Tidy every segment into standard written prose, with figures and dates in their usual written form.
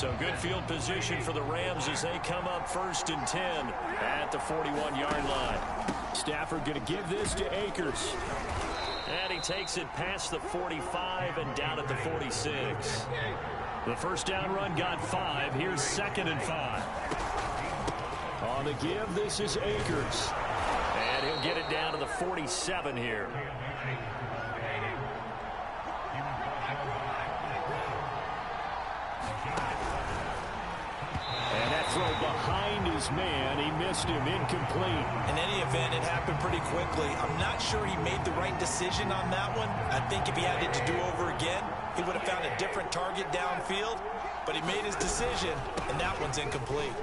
So good field position for the Rams as they come up 1st and 10 at the 41-yard line. Stafford going to give this to Akers. And he takes it past the 45 and down at the 46. The first down run got 5. Here's 2nd and 5. On the give, this is Akers. And he'll get it down to the 47 here. And that throw behind his man. He missed him, incomplete. In any event, it happened pretty quickly. I'm not sure he made the right decision on that one. I think if he had it to do over again, he would have found a different target downfield. But he made his decision, and that one's incomplete.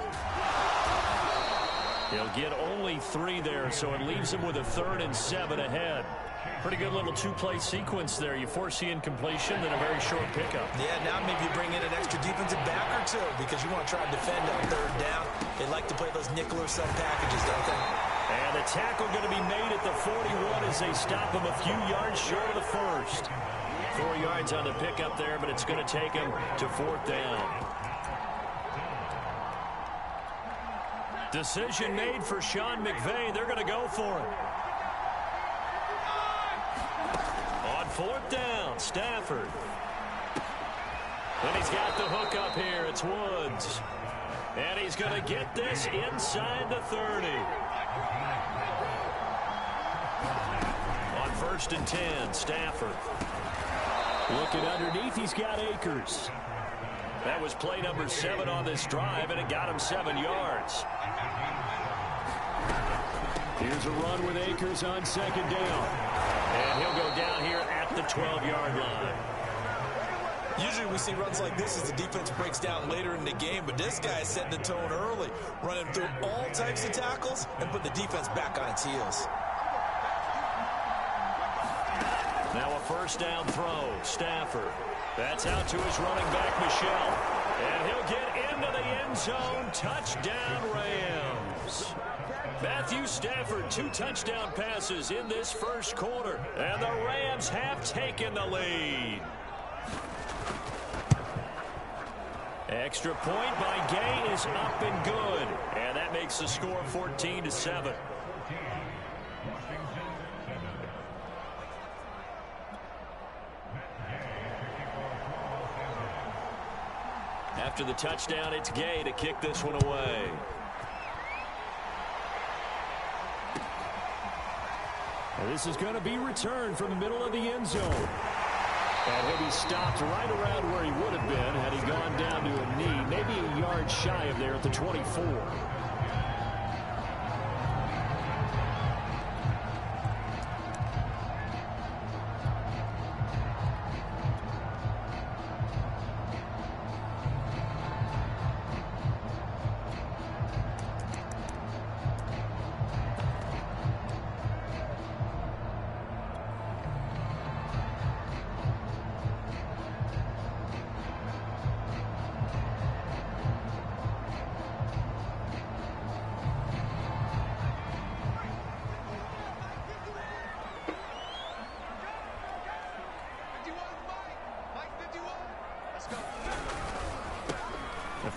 He'll get only 3 there, so it leaves him with a 3rd and 7 ahead. Pretty good little 2-play sequence there. You force the incompletion, then a very short pickup. Yeah, now maybe you bring in an extra defensive back or 2 because you want to try to defend on 3rd down. They like to play those nickel or sub packages, don't they? And the tackle going to be made at the 41 as they stop him a few yards short of the 1st. 4 yards on the pickup there, but it's going to take him to 4th down. Decision made for Sean McVay. They're going to go for it. On 4th down, Stafford. And he's got the hook up here. It's Woods. And he's going to get this inside the 30. On 1st and 10, Stafford. Looking underneath, he's got Akers. That was play number 7 on this drive, and it got him 7 yards. Here's a run with Akers on 2nd down. And he'll go down here at the 12-yard line. Usually we see runs like this as the defense breaks down later in the game, but this guy is setting the tone early, running through all types of tackles and put the defense back on its heels. Now a 1st down throw. Stafford. That's out to his running back, Michel. And he'll get into the end zone. Touchdown, Rams. Matthew Stafford, 2 touchdown passes in this 1st quarter. And the Rams have taken the lead. Extra point by Gay is up and good. And that makes the score 14-7. After the touchdown, it's Gay to kick this one away. And this is going to be returned from the middle of the end zone. And he'll be stopped right around where he would have been had he gone down to a knee, maybe a yard shy of there at the 24.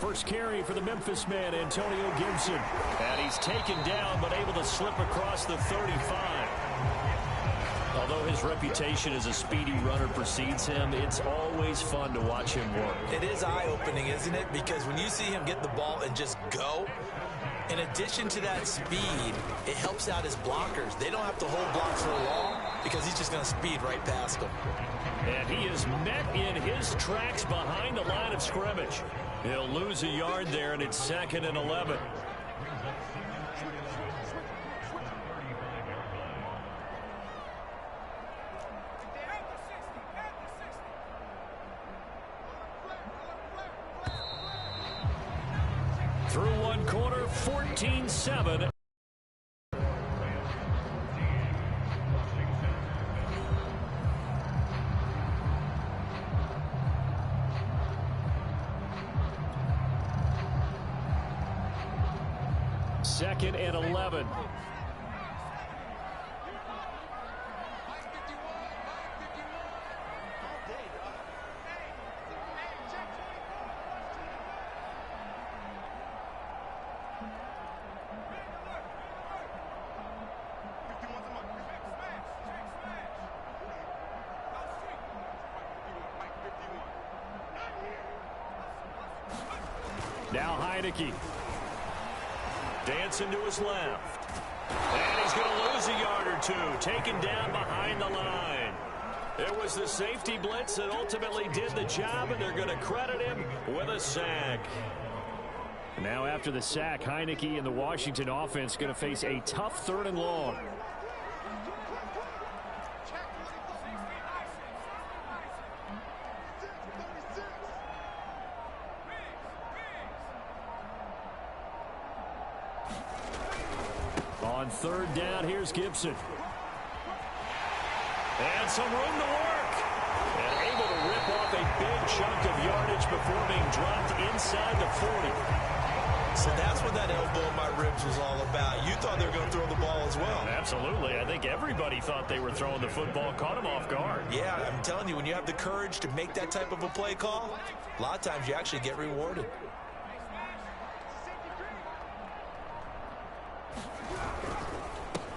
First carry for the Memphis man, Antonio Gibson. And he's taken down, but able to slip across the 35. Although his reputation as a speedy runner precedes him, it's always fun to watch him work. It is eye-opening, isn't it? Because when you see him get the ball and just go, in addition to that speed, it helps out his blockers. They don't have to hold blocks for long because he's just going to speed right past them. And he is met in his tracks behind the line of scrimmage. He'll lose a yard there, and it's 2nd and 11. Through one quarter, 14-7. Second and 11. Now Heineke. Dancing to his left. And he's going to lose a yard or two. Taken down behind the line. It was the safety blitz that ultimately did the job, and they're going to credit him with a sack. Now after the sack, Heineke and the Washington offense going to face a tough 3rd and long. On 3rd down, here's Gibson. And some room to work. And able to rip off a big chunk of yardage before being dropped inside the 40. So that's what that elbow in my ribs was all about. You thought they were going to throw the ball as well. Absolutely. I think everybody thought they were throwing the football, caught him off guard. Yeah, I'm telling you, when you have the courage to make that type of a play call, a lot of times you actually get rewarded.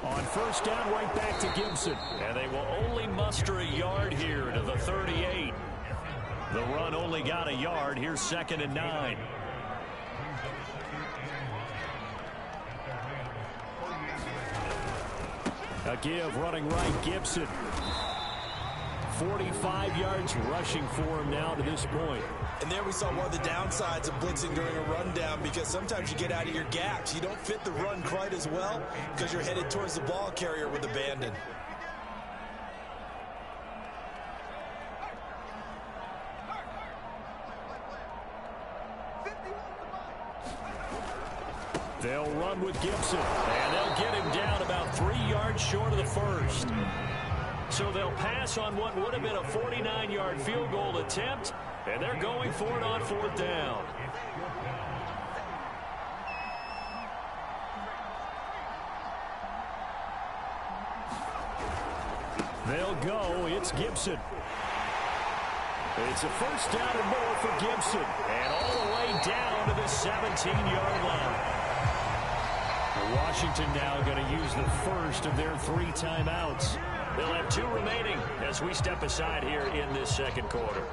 On 1st down, right back to Gibson. And they will only muster a yard here to the 38. The run only got a yard. Here's 2nd and 9. A give running right, Gibson. 45 yards rushing for him now to this point. And there we saw one of the downsides of blitzing during a rundown, because sometimes you get out of your gaps. You don't fit the run quite as well because you're headed towards the ball carrier with abandon. They'll run with Gibson, and they'll get him down about 3 yards short of the 1st. So they'll pass on what would have been a 49-yard field goal attempt, and they're going for it on 4th down. They'll go. It's Gibson. It's a 1st down and more for Gibson, and all the way down to the 17-yard line. Washington now going to use the first of their 3 timeouts. They'll have 2 remaining as we step aside here in this 2nd quarter.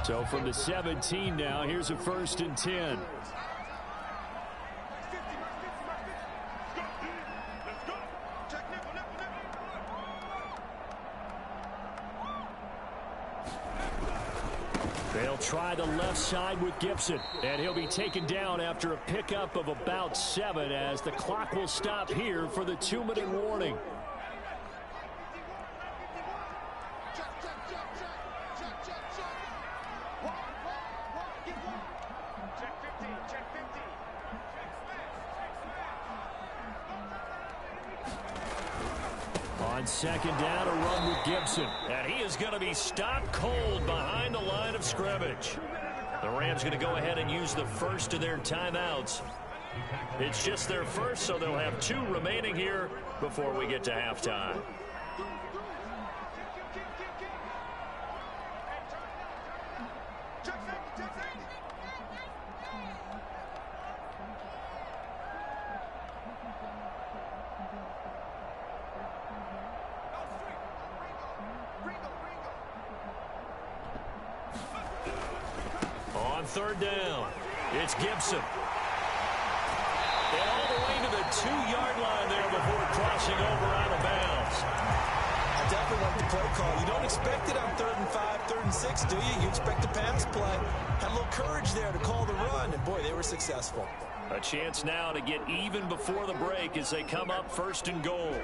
So from the 17 now, here's a 1st and 10. They'll try the left side with Gibson, and he'll be taken down after a pickup of about 7 as the clock will stop here for the 2-minute warning. On 2nd down, a run with Gibson. And he is going to be stopped cold behind the line of scrimmage. The Rams going to go ahead and use the first of their timeouts. It's just their first, so they'll have 2 remaining here before we get to halftime. On 3rd down, it's Gibson. And all the way to the 2-yard line there before crossing over out of bounds. I definitely like the play call. You don't expect it on 3rd and 5, 3rd and 6, do you? You expect a pass play. Had a little courage there to call the run, and boy, they were successful. A chance now to get even before the break as they come up 1st and goal.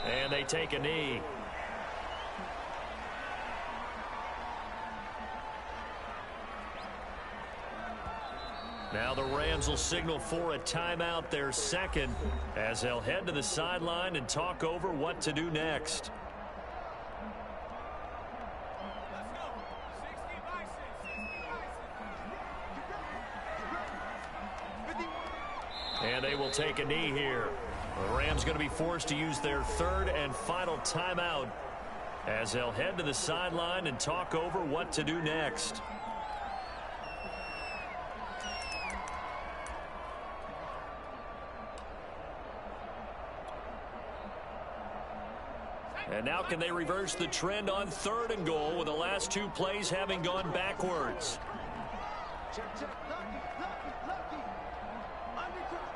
And they take a knee. Now the Rams will signal for a timeout, their 2nd, as they'll head to the sideline and talk over what to do next. And they will take a knee here. The Rams going to be forced to use their 3rd and final timeout as they'll head to the sideline and talk over what to do next. And now can they reverse the trend on 3rd and goal with the last 2 plays having gone backwards? Check, check, lucky. Undercook.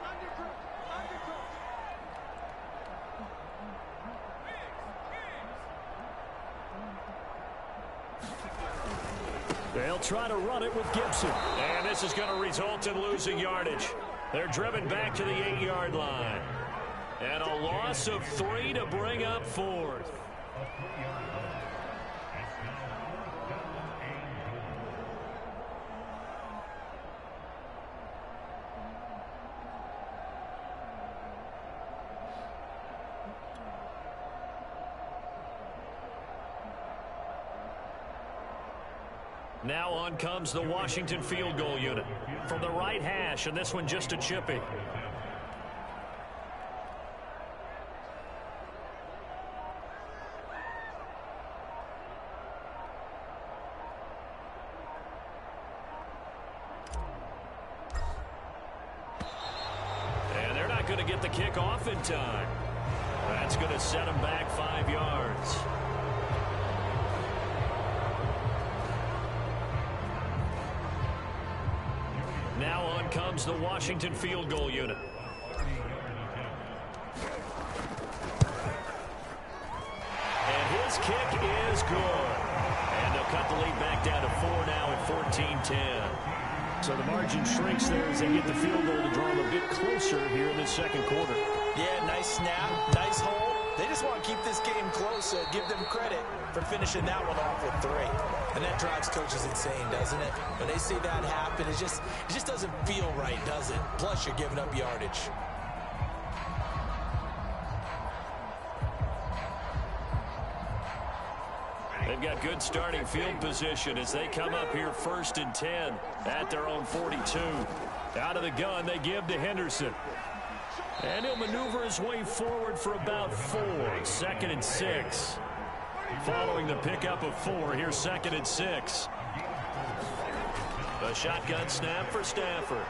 They'll try to run it with Gibson. And this is going to result in losing yardage. They're driven back to the 8-yard line. And a loss of 3 to bring up 4th. Now on comes the Washington field goal unit from the right hash, and this one just a chippy. And they're not going to get the kick off in time. That's going to set them back 5 yards. Now on comes the Washington field goal unit. And his kick is good. And they'll cut the lead back down to 4 now at 14-10. So the margin shrinks there as they get the field goal to draw them a bit closer here in the 2nd quarter. Yeah, nice snap, nice hold. They just want to keep this game close, so give them credit for finishing that one off with 3. And that drives coaches insane, doesn't it? When they see that happen, it just doesn't feel right, does it? Plus, you're giving up yardage. They've got good starting field position as they come up here 1st and 10 at their own 42. Out of the gun, they give to Henderson. And he'll maneuver his way forward for about 4. 2nd and 6. Following the pickup of 4, here's 2nd and 6. A shotgun snap for Stafford.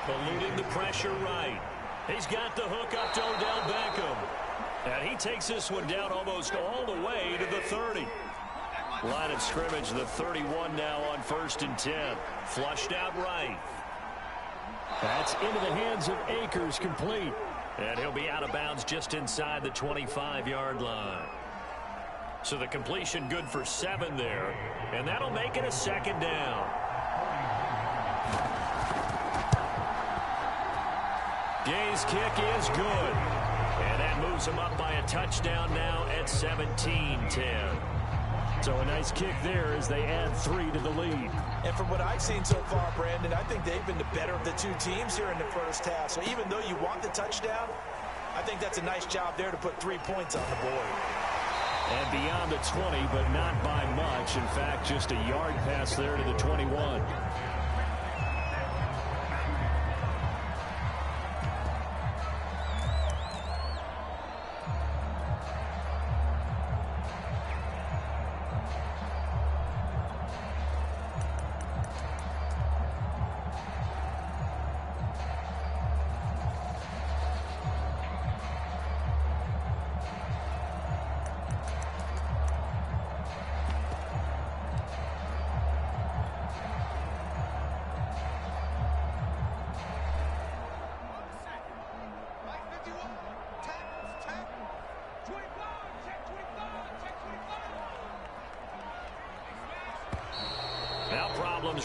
Eluding the pressure right. He's got the hook up to Odell Beckham. And he takes this one down almost all the way to the 30. Line of scrimmage, the 31 now on 1st and 10. Flushed out right. That's into the hands of Akers, complete. And he'll be out of bounds just inside the 25-yard line. So the completion good for 7 there. And that'll make it a 2nd down. Gay's kick is good. And that moves him up by a touchdown now at 17-10. So a nice kick there as they add 3 to the lead. And from what I've seen so far, Brandon, I think they've been the better of the 2 teams here in the first half. So even though you want the touchdown, I think that's a nice job there to put 3 points on the board. And beyond the 20, but not by much. In fact, just a yard pass there to the 21.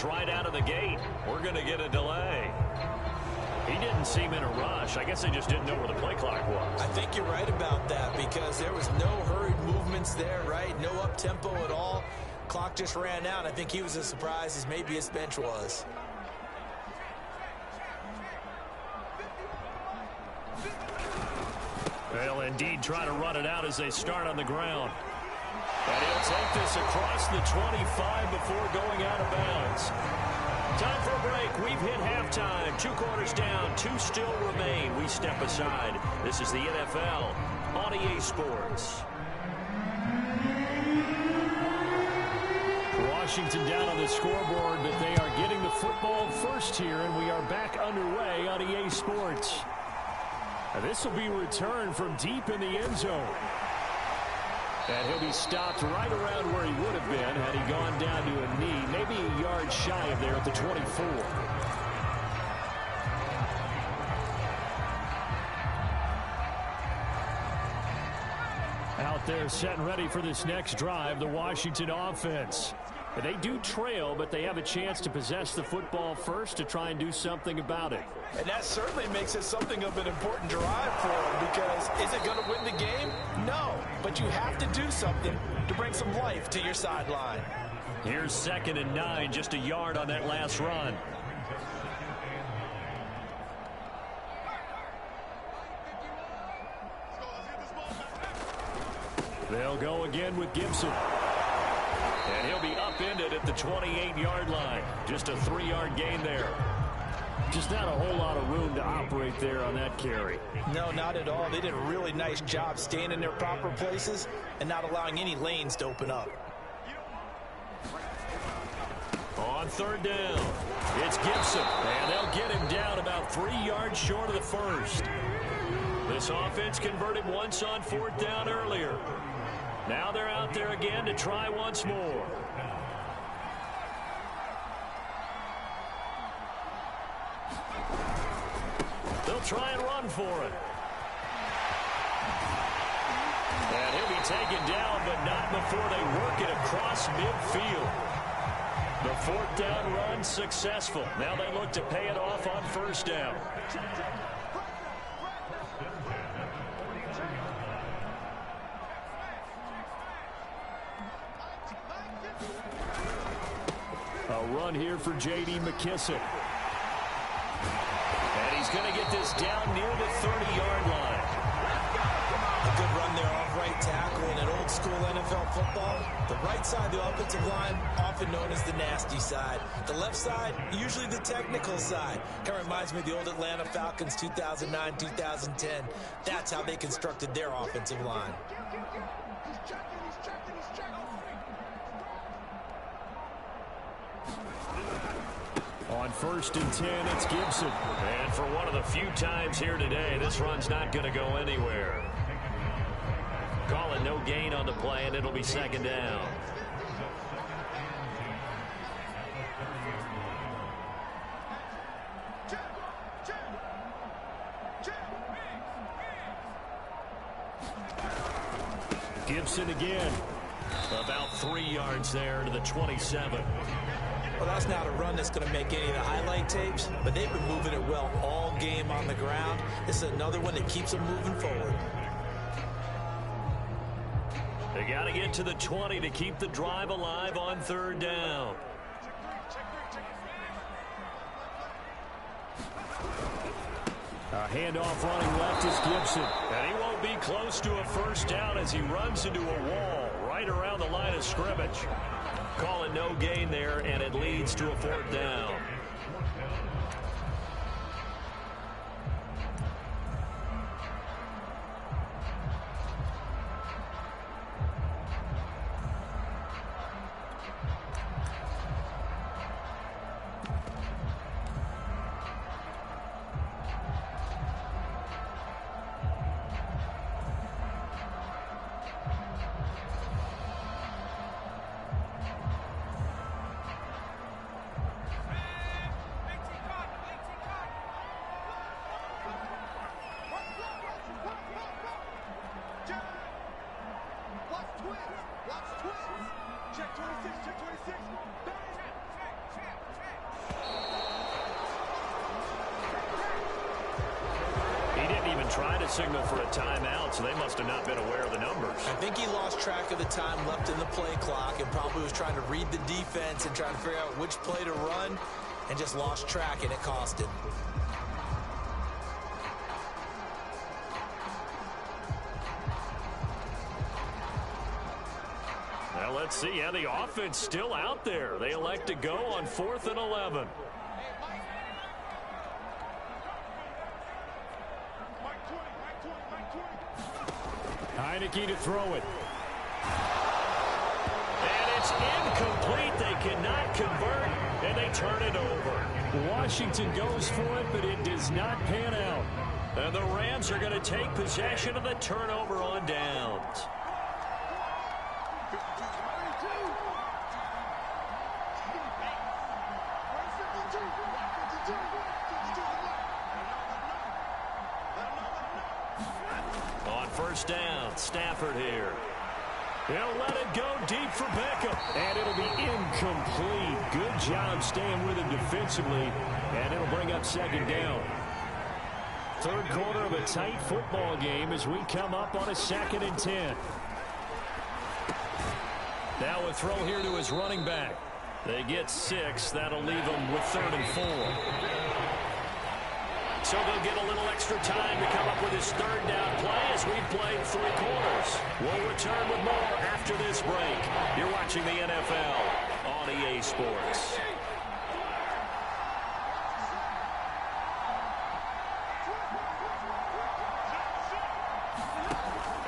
Right out of the gate. We're going to get a delay. He didn't seem in a rush. I guess they just didn't know where the play clock was. I think you're right about that because there was no hurried movements there, right? No up-tempo at all. Clock just ran out. I think he was as surprised as maybe his bench was. They'll indeed try to run it out as they start on the ground. And he'll take this across the 25 before going out of bounds. Time for a break. We've hit halftime. 2 quarters down. 2 still remain. We step aside. This is the NFL on EA Sports. Washington down on the scoreboard, but they are getting the football first here, and we are back underway on EA Sports. Now this will be returned from deep in the end zone. And he'll be stopped right around where he would have been had he gone down to a knee, maybe a yard shy of there at the 24. Out there setting ready for this next drive, the Washington offense. They do trail, but they have a chance to possess the football first to try and do something about it. And that certainly makes it something of an important drive for them, because is it going to win the game? No, but you have to do something to bring some life to your sideline. Here's 2nd and 9, just a yard on that last run. They'll go again with Gibson. And he'll be upended at the 28-yard line. Just a 3-yard gain there. Just not a whole lot of room to operate there on that carry. No, not at all. They did a really nice job staying in their proper places and not allowing any lanes to open up. On 3rd down, it's Gibson. And they'll get him down about 3 yards short of the first. This offense converted once on 4th down earlier. Now they're out there again to try once more. They'll try and run for it. And he'll be taken down, but not before they work it across midfield. The 4th down run successful. Now they look to pay it off on 1st down. A run here for J.D. McKissick. And he's going to get this down near the 30-yard line. A good run there off right tackle in an old-school NFL football. The right side of the offensive line, often known as the nasty side. The left side, usually the technical side. Kind of reminds me of the old Atlanta Falcons 2009, 2010. That's how they constructed their offensive line. On 1st and 10, it's Gibson. And for one of the few times here today, this run's not going to go anywhere. Calling no gain on the play, and it'll be 2nd down. Gibson again. About 3 yards there to the 27. Well, that's not a run that's going to make any of the highlight tapes, but they've been moving it well all game on the ground. This is another one that keeps them moving forward. They got to get to the 20 to keep the drive alive on 3rd down. A handoff running left is Gibson. And he won't be close to a 1st down as he runs into a wall right around the line of scrimmage. Calling no gain there, and it leads to a 4th down. Try to signal for a timeout, so they must have not been aware of the numbers. I think he lost track of the time left in the play clock and probably was trying to read the defense and trying to figure out which play to run and just lost track, and it cost him. Well, let's see. Yeah, the offense still out there. They elect to go on 4th and 11. Heineke to throw it. And it's incomplete. They cannot convert, and they turn it over. Washington goes for it, but it does not pan out. And the Rams are going to take possession of the turnover on downs. On first down, Stafford here. He'll let it go deep for Beckham. And it'll be incomplete. Good job staying with him defensively. And it'll bring up second down. Third quarter of a tight football game as we come up on a 2nd and 10. Now a throw here to his running back. They get 6. That'll leave them with 3rd and 4. So they'll get a little extra time to come up with his 3rd down play as we've played 3 quarters. We'll return with more after this break. You're watching the NFL on EA Sports.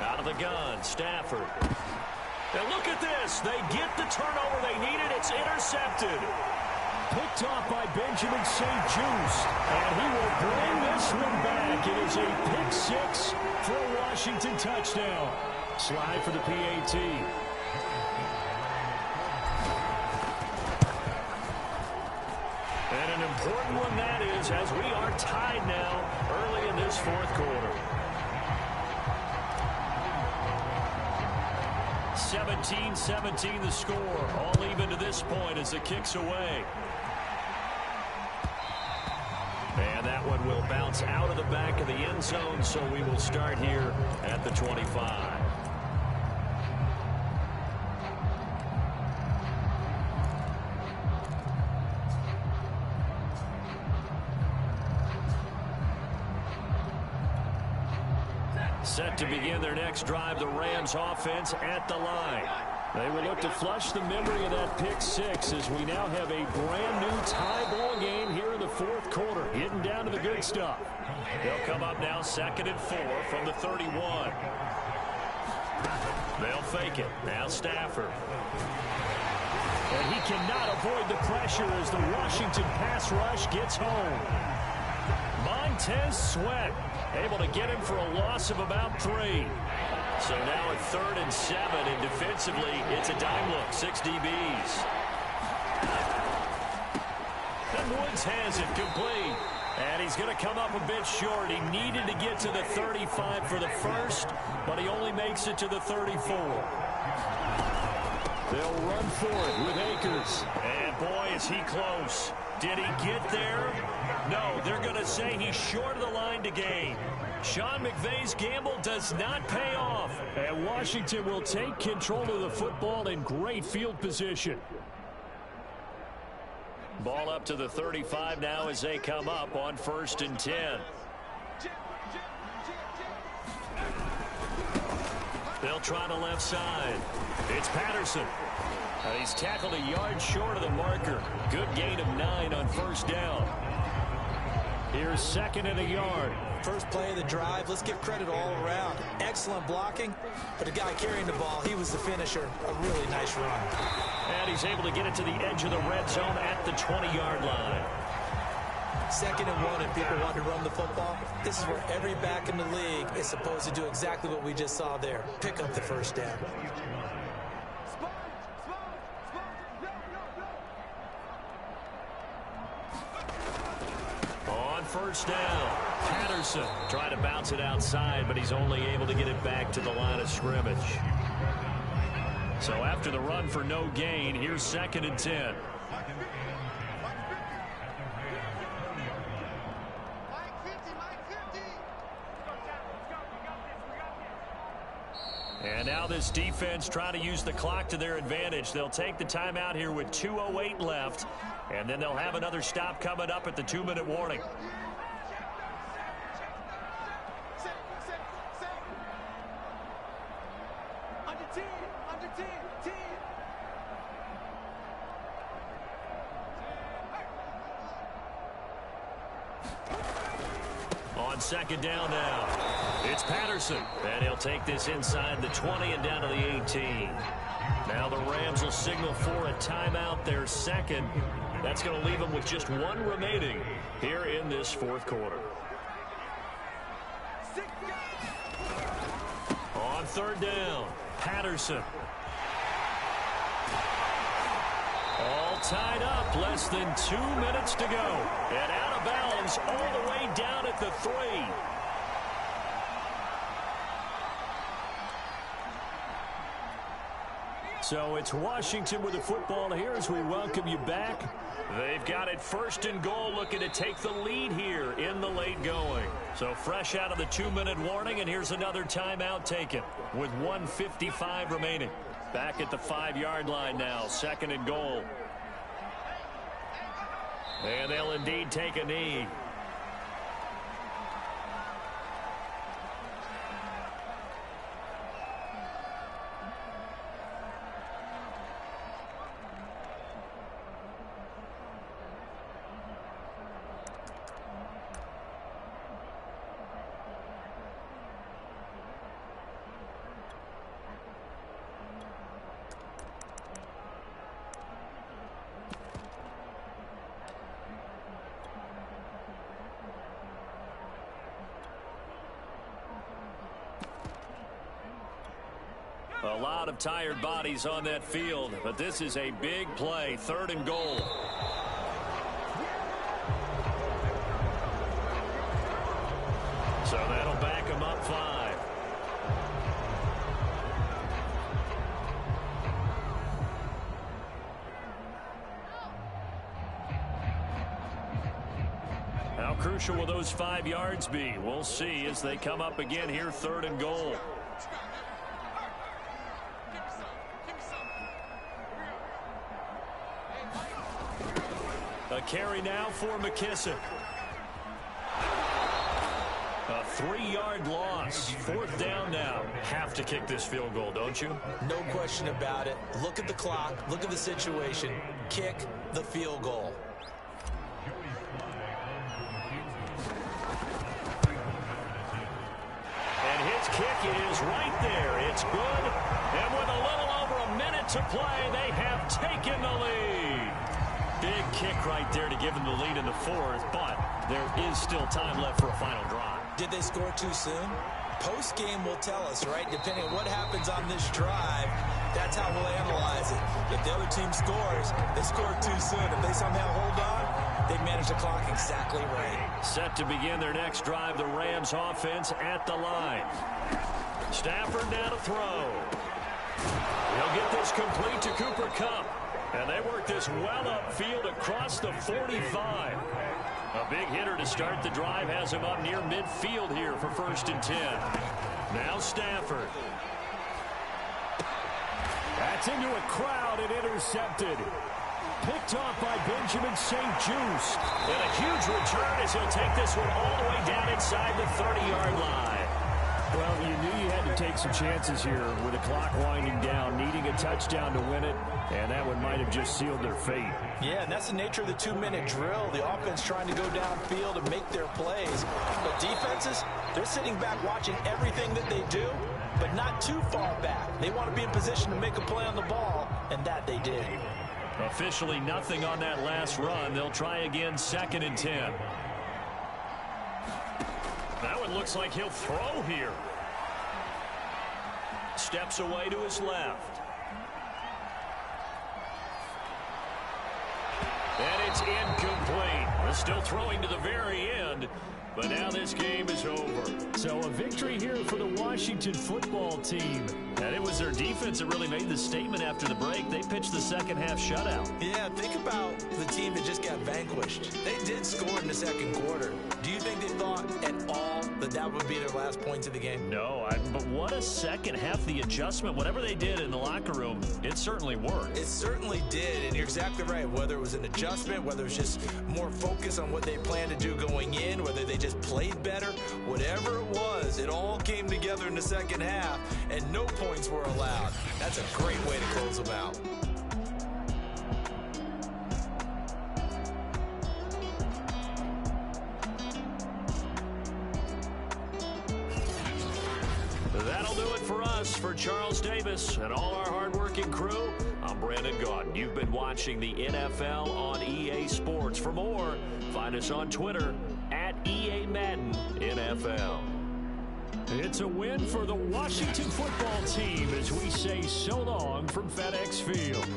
Out of the gun, Stafford. And look at this. They get the turnover they needed. It's intercepted. Picked off by Benjamin St-Juste. And he will bring this one back. It is a pick-6 for a Washington touchdown. Slide for the PAT. And an important one that is, as we are tied now early in this 4th quarter. 17-17 the score. All even to this point as the kick's away. And that one will bounce out of the back of the end zone, so we will start here at the 25. Set to begin their next drive, the Rams offense at the line. They will look to flush the memory of that pick-6 as we now have a brand-new tie ball game here in the 4th quarter, getting down to the good stuff. They'll come up now 2nd and 4 from the 31. They'll fake it. Now Stafford. And he cannot avoid the pressure as the Washington pass rush gets home. Montez Sweat able to get him for a loss of about 3. So now at 3rd and 7, and defensively, it's a dime look, 6 DBs. And Woods has it complete. And he's going to come up a bit short. He needed to get to the 35 for the first, but he only makes it to the 34. They'll run for it with Akers. And boy, is he close. Did he get there? No, they're going to say he's short of the line to gain. Sean McVay's gamble does not pay off. And Washington will take control of the football in great field position. Ball up to the 35 now as they come up on 1st and 10. They'll try the left side. It's Patterson. He's tackled a yard short of the marker. Good gain of 9 on 1st down. Here's 2nd and a yard. First play of the drive. Let's give credit all around. Excellent blocking, but the guy carrying the ball, he was the finisher. A really nice run. And he's able to get it to the edge of the red zone at the 20-yard line. 2nd and 1, and people want to run the football. This is where every back in the league is supposed to do exactly what we just saw there. Pick up the 1st down. On 1st down, Patterson trying to bounce it outside, but he's only able to get it back to the line of scrimmage. So after the run for no gain, here's 2nd and 10. And now this defense trying to use the clock to their advantage. They'll take the timeout here with 2:08 left, and then they'll have another stop coming up at the 2-minute warning. On 2nd down now, it's Patterson, and he'll take this inside the 20 and down to the 18. Now the Rams will signal for a timeout, their 2nd. That's going to leave them with just 1 remaining here in this 4th quarter. On 3rd down, Patterson. tied up. Less than 2 minutes to go. And out of bounds all the way down at the 3. So it's Washington with the football here as we welcome you back. They've got it 1st and goal, looking to take the lead here in the late going. So fresh out of the 2-minute warning, and here's another timeout taken with 1:55 remaining. Back at the 5-yard line now, 2nd and goal. And they'll indeed take a knee. A lot of tired bodies on that field, but this is a big play. 3rd and goal. So that'll back him up 5. How crucial will those 5 yards be? We'll see as they come up again here, 3rd and goal. A carry now for McKissick. A 3-yard loss. 4th down now. Have to kick this field goal, don't you? No question about it. Look at the clock. Look at the situation. Kick the field goal. And his kick is right there. It's good. And with a little over a minute to play, they have taken the lead. Big kick right there to give them the lead in the 4th, but there is still time left for a final drive. Did they score too soon? Post-game will tell us, right? Depending on what happens on this drive, that's how we'll analyze it. If the other team scores, they scored too soon. If they somehow hold on, they manage the clock exactly right. Set to begin their next drive, the Rams offense at the line. Stafford now to throw. He'll get this complete to Cooper Kupp. And they work this well upfield across the 45. A big hitter to start the drive has him up near midfield here for 1st and 10. Now Stafford. That's into a crowd and intercepted. Picked off by Benjamin St. Just. And a huge return as he'll take this one all the way down inside the 30-yard line. Well, you knew you had to take some chances here with the clock winding down, needing a touchdown to win it, and that one might have just sealed their fate. Yeah, and that's the nature of the 2-minute drill. The offense trying to go downfield and make their plays. But defenses, they're sitting back watching everything that they do, but not too far back. They want to be in position to make a play on the ball, and that they did. Officially nothing on that last run. They'll try again, 2nd and 10. That one looks like he'll throw here. Steps away to his left. And it's incomplete. We're still throwing to the very end, but now this game is over. So a victory here for the Washington football team. And it was their defense that really made the statement after the break. They pitched the second half shutout. Yeah, think about the team that just got vanquished. They did score in the 2nd quarter. Do you think they thought at all that that would be their last points of the game? No, but what a second half. The adjustment, whatever they did in the locker room, it certainly worked. It certainly did, and you're exactly right. Whether it was an adjustment, whether it was just more focus on what they planned to do going in, whether they just played better, whatever it was, it all came together in the second half, and no points were allowed. That's a great way to close them out. That'll do it for us. For Charles Davis and all our hardworking crew, I'm Brandon Gaudin. You've been watching the NFL on EA Sports. For more, find us on Twitter at EA Madden NFL. It's a win for the Washington football team as we say so long from FedEx Field.